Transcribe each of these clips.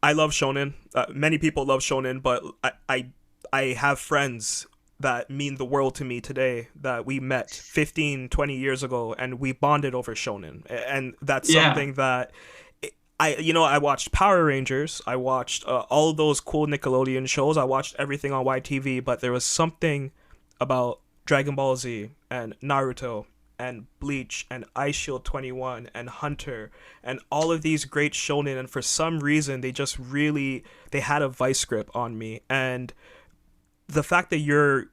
I love shonen. Many people love shonen, but I have friends that mean the world to me today that we met 15, 20 years ago and we bonded over shonen. And that's Yeah. something that I watched Power Rangers. I watched all of those cool Nickelodeon shows. I watched everything on YTV, but there was something about Dragon Ball Z and Naruto and Bleach and Eyeshield 21 and Hunter and all of these great shonen, and for some reason they just really they had a vice grip on me. And the fact that you're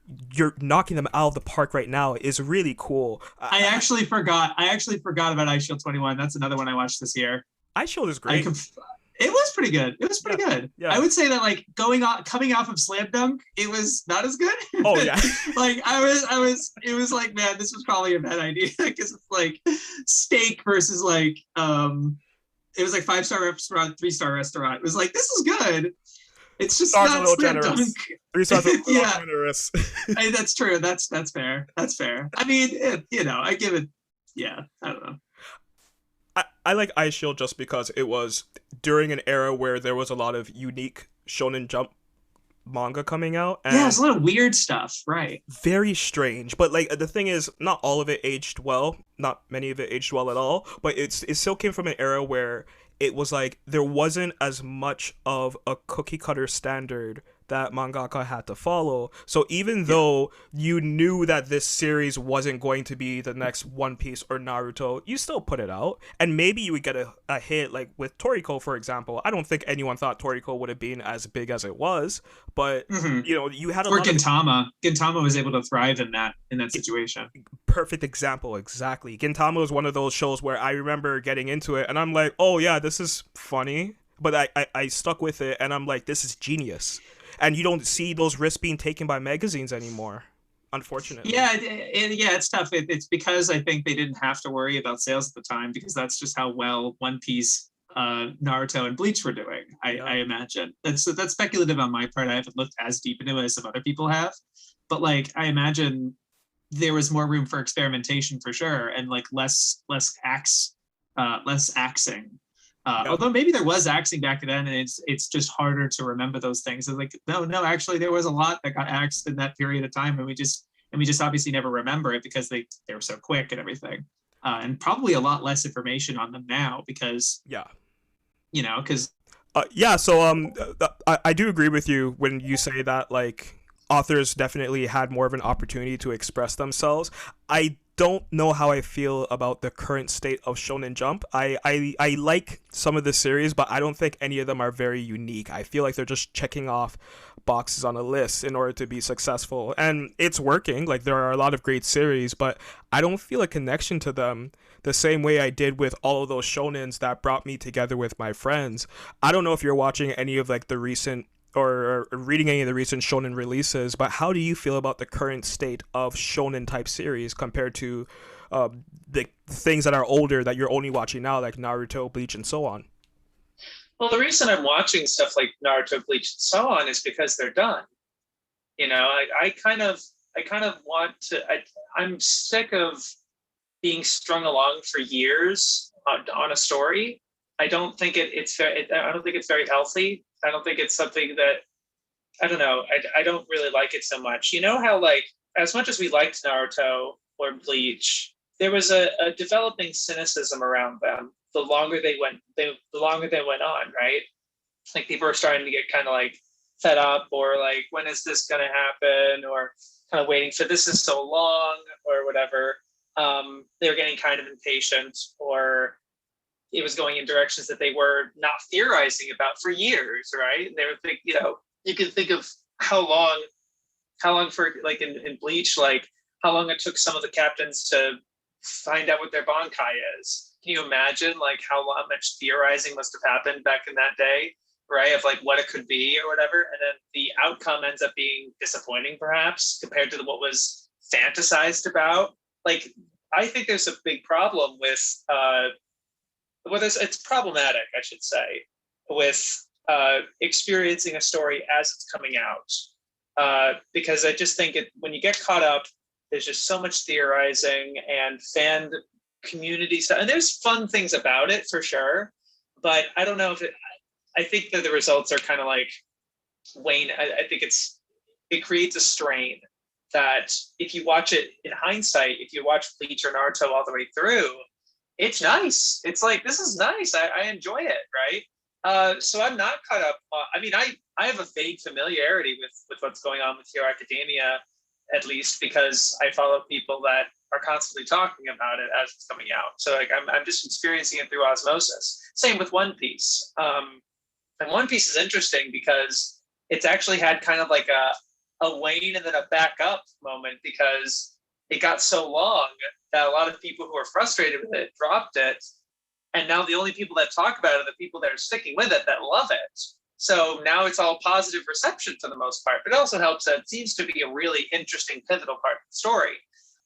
knocking them out of the park right now is really cool. I actually forgot about Eyeshield 21. That's another one I watched this year. Eyeshield is I great. conf- it was pretty good. It was Yeah, pretty good. I yeah. would say that like coming off of Slam Dunk, it was not as good. Oh yeah. Like it was like, man, this was probably a bad idea because it's like steak versus like it was like 5-star restaurant, 3-star restaurant. It was like, this is good. It's just Stars a not little Slam Dunk. generous. 3 stars a little Yeah, generous. that's true. That's fair. That's fair. I mean, I give it. Yeah, I don't know. I like Ice Shield just because it was during an era where there was a lot of unique Shonen Jump manga coming out, Yeah, and it's a lot of weird stuff, right? very strange. But like the thing is, not all of it aged well. Not many of it aged well at all. But it still came from an era where it was like there wasn't as much of a cookie cutter standard that mangaka had to follow. So even Yeah. though you knew that this series wasn't going to be the next One Piece or Naruto, you still put it out. And maybe you would get a hit like with Toriko, for example. I don't think anyone thought Toriko would have been as big as it was, but Hmm. you had a Or lot of Gintama. Gintama was able to thrive in that situation. perfect example. Exactly. Gintama was one of those shows where I remember getting into it and I'm like, oh yeah, this is funny. But I stuck with it and I'm like, this is genius. And you don't see those risks being taken by magazines anymore, unfortunately. Yeah, yeah, it's tough. It's because I think they didn't have to worry about sales at the time because that's just how well One Piece, Naruto, and Bleach were doing. Yeah. I imagine that's speculative on my part. I haven't looked as deep into it as some other people have, but like I imagine there was more room for experimentation for sure, and like less axing. Yep. Although maybe there was axing back then, and it's just harder to remember those things. It's like no, actually there was a lot that got axed in that period of time, and we just obviously never remember it because they were so quick and everything, and probably a lot less information on them now because Yeah. because Yeah, so I do agree with you when you say that like authors definitely had more of an opportunity to express themselves. I don't know how I feel about the current state of Shonen Jump. I like some of the series, but I don't think any of them are very unique. I feel like they're just checking off boxes on a list in order to be successful. And it's working. Like there are a lot of great series, but I don't feel a connection to them the same way I did with all of those shonens that brought me together with my friends. I don't know if you're watching any of like the recent or reading any of the recent shonen releases, but how do you feel about the current state of shonen type series compared to the things that are older that you're only watching now, like Naruto, Bleach, and so on? Well, the reason I'm watching stuff like Naruto, Bleach, and so on is because they're done. I kind of want to. I'm sick of being strung along for years on a story. I don't think it's very. I don't think it's very healthy. I don't think it's something that I don't know. I don't really like it so much. You know how like as much as we liked Naruto or Bleach, there was a developing cynicism around them. The longer they went on, right? Like people are starting to get kind of like fed up, or like when is this going to happen, or kind of waiting for this is so long, or whatever. They were getting kind of impatient, or it was going in directions that they were not theorizing about for years, right? They were think, you can think of how long for like in Bleach, like how long it took some of the captains to find out what their Bankai is. Can you imagine like how much theorizing must have happened back in that day, right? Of like what it could be or whatever, and then the outcome ends up being disappointing, perhaps compared to what was fantasized about. Like I think there's a big problem with it's problematic, I should say, with experiencing a story as it's coming out. Because I just think when you get caught up, there's just so much theorizing and fan community stuff. And there's fun things about it for sure. But I don't know if I think that the results are kind of like wane. I think it creates a strain that if you watch it in hindsight, if you watch Bleach or Naruto all the way through, it's nice. It's like, this is nice. I enjoy it, right? So I'm not caught up. I mean, I have a vague familiarity with what's going on with Hero Academia, at least because I follow people that are constantly talking about it as it's coming out. So like I'm just experiencing it through osmosis. Same with One Piece. And One Piece is interesting because it's actually had kind of like a wane and then a back up moment, because it got so long that a lot of people who are frustrated with it dropped it. And now the only people that talk about it are the people that are sticking with it, that love it. So now it's all positive reception for the most part, but it also helps that it seems to be a really interesting, pivotal part of the story.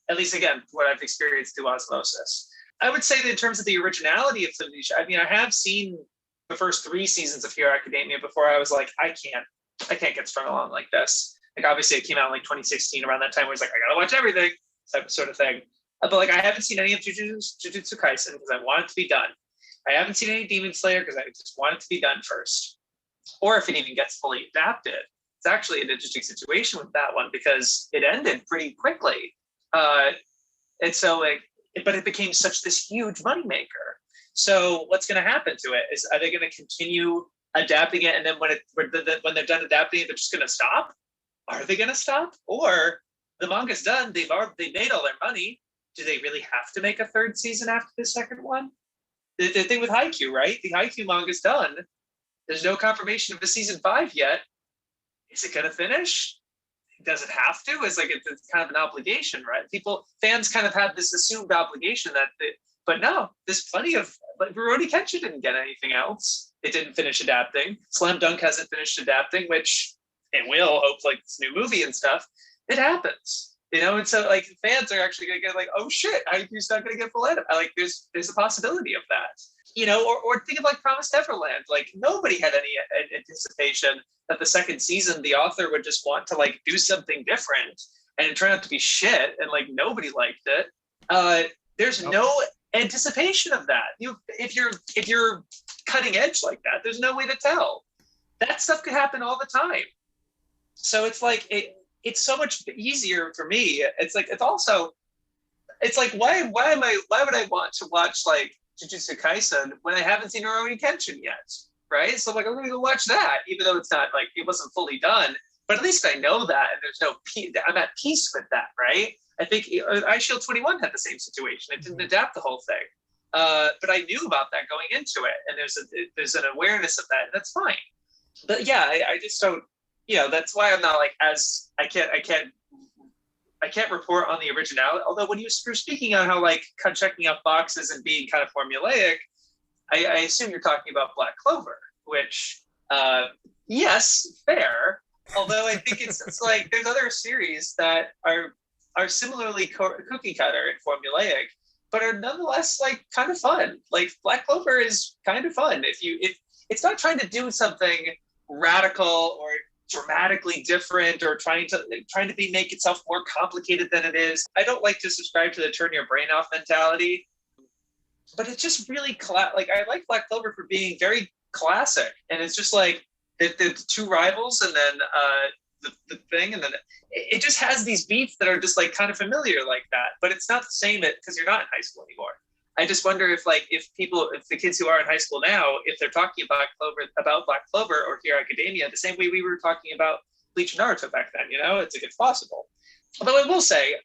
At least, again, what I've experienced through osmosis. I would say that in terms of the originality of some of these, I mean, I have seen the first 3 seasons of Hero Academia before I was like, I can't get strung along like this. Like, obviously it came out in like 2016, around that time where it's like, I gotta watch everything, type of sort of thing. But like, I haven't seen any of Jujutsu Kaisen because I want it to be done. I haven't seen any Demon Slayer because I just want it to be done first. Or if it even gets fully adapted. It's actually an interesting situation with that one because it ended pretty quickly. And so like, but it became such this huge moneymaker. So what's going to happen to it? Are they going to continue adapting it, and then when they're done adapting it, they're just going to stop? Are they going to stop? Or the manga's done, they made all their money. Do they really have to make a 3rd season after the 2nd one? The thing with Haikyu, right? The Haikyu manga's done. There's no confirmation of a season 5 yet. Is it going to finish? Does it have to? It's like it's kind of an obligation, right? Fans kind of have this assumed obligation but no, there's plenty of, like, Ruroni Kenshin didn't get anything else. It didn't finish adapting. Slam Dunk hasn't finished adapting, which it will, hopefully, like this new movie and stuff. It happens, and so like fans are actually gonna get like, oh shit, Haiku's not gonna get full edit. Like there's a possibility of that. Or think of like Promised Neverland. Like nobody had any anticipation that the 2nd season the author would just want to like do something different, and it turned out to be shit, and like nobody liked it. There's no anticipation of that. If you're cutting edge like that, there's no way to tell. That stuff could happen all the time. So it's like it's so much easier for me. It's like why would I want to watch like Jujutsu Kaisen when I haven't seen Ruroni Kenshin yet, right? So like I'm gonna go watch that, even though it's not like it wasn't fully done, but at least I know that, and I'm at peace with that, right? I think Eyeshield 21 had the same situation. It didn't adapt the whole thing, but I knew about that going into it, and there's an awareness of that, and that's fine. But yeah, I just don't. That's why I'm not like I can't report on the originality. Although when you were speaking on how like kind of checking off boxes and being kind of formulaic, I assume you're talking about Black Clover, which yes, fair. Although I think it's like there's other series that are similarly cookie cutter and formulaic, but are nonetheless like kind of fun. Like Black Clover is kind of fun if it's not trying to do something radical or dramatically different or trying to make itself more complicated than it is. I don't like to subscribe to the turn your brain off mentality, but it's just really like I like Black Clover for being very classic, and it's just like the 2 rivals and then the thing, and then it just has these beats that are just like kind of familiar like that, but it's not the same because you're not in high school anymore. I just wonder if the kids who are in high school now, if they're talking about Black Clover or Hero Academia the same way we were talking about Bleach and Naruto back then, it's possible. Although I will say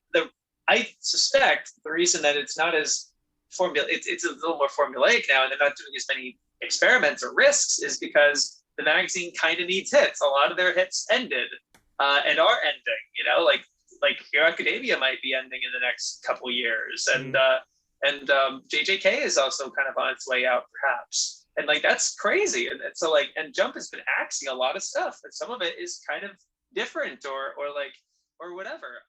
I suspect the reason that it's not as it's a little more formulaic now, and they're not doing as many experiments or risks, is because the magazine kind of needs hits. A lot of their hits ended and are ending, like Hero Academia might be ending in the next couple years, and JJK is also kind of on its way out, perhaps. And like that's crazy. And so like, and Jump has been axing a lot of stuff, and some of it is kind of different or whatever.